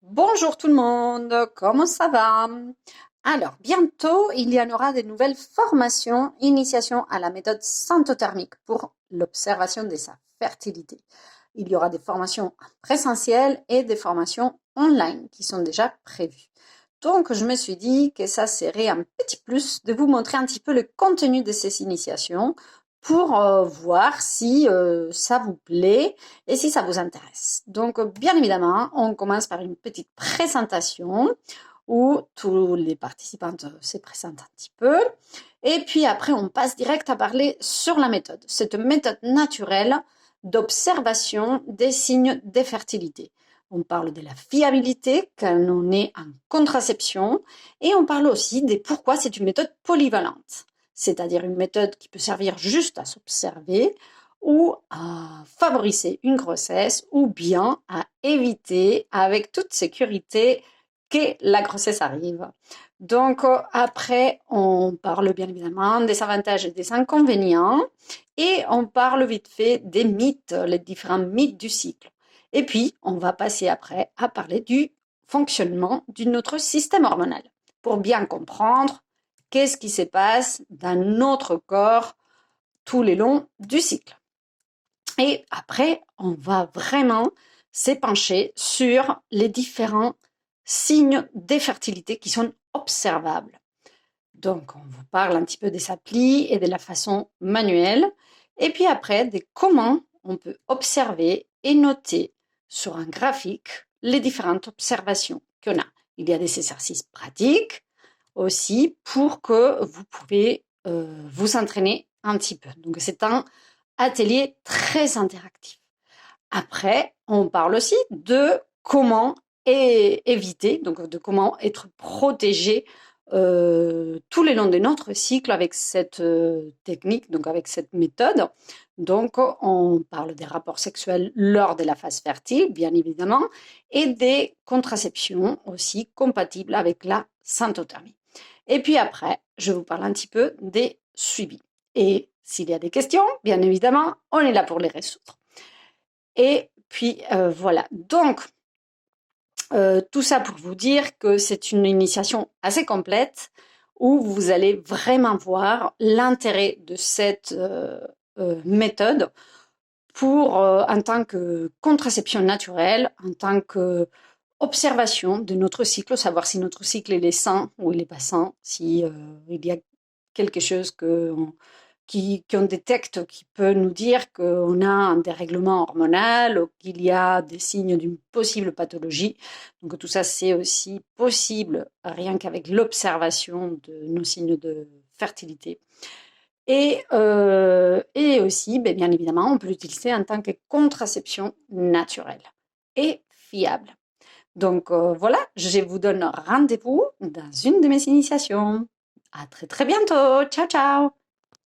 Bonjour tout le monde, comment ça va? Alors, bientôt, il y en aura des nouvelles formations, initiation à la méthode syntothermique pour l'observation de sa fertilité. Il y aura des formations en présentiel et des formations online qui sont déjà prévues. Donc, je me suis dit que ça serait un petit plus de vous montrer un petit peu le contenu de ces initiations pour voir si ça vous plaît et si ça vous intéresse. Donc, bien évidemment, on commence par une petite présentation où tous les participants se présentent un petit peu. Et puis après, on passe direct à parler sur la méthode. Cette méthode naturelle d'observation des signes de fertilité. On parle de la fiabilité quand on est en contraception et on parle aussi de pourquoi c'est une méthode polyvalente, c'est-à-dire une méthode qui peut servir juste à s'observer ou à favoriser une grossesse ou bien à éviter avec toute sécurité que la grossesse arrive. Donc après, on parle bien évidemment des avantages et des inconvénients et on parle vite fait des mythes, les différents mythes du cycle. Et puis, on va passer après à parler du fonctionnement de notre système hormonal pour bien comprendre qu'est-ce qui se passe dans notre corps tout le long du cycle. Et après, on va vraiment s'épancher sur les différents signes d'infertilité qui sont observables. Donc, on vous parle un petit peu des applis et de la façon manuelle. Et puis après, de comment on peut observer et noter sur un graphique les différentes observations qu'on a. Il y a des exercices pratiques aussi pour que vous pouvez vous entraîner un petit peu. Donc, c'est un atelier très interactif. Après, on parle aussi de comment éviter, donc de comment être protégé tout le long de notre cycle avec cette technique, donc avec cette méthode. Donc, on parle des rapports sexuels lors de la phase fertile, bien évidemment, et des contraceptions aussi compatibles avec la syntothermie. Et puis après, je vous parle un petit peu des suivis. Et s'il y a des questions, bien évidemment, on est là pour les résoudre. Et puis voilà. Donc, tout ça pour vous dire que c'est une initiation assez complète où vous allez vraiment voir l'intérêt de cette méthode pour, en tant que contraception naturelle, en tant que observation de notre cycle, savoir si notre cycle est sain ou il n'est pas sain, si il y a quelque chose qu'on détecte qui peut nous dire qu'on a un dérèglement hormonal ou qu'il y a des signes d'une possible pathologie. Donc tout ça, c'est aussi possible rien qu'avec l'observation de nos signes de fertilité. Et aussi, bien évidemment, on peut l'utiliser en tant que contraception naturelle et fiable. Donc voilà, je vous donne rendez-vous dans une de mes initiations. À très très bientôt. Ciao ciao.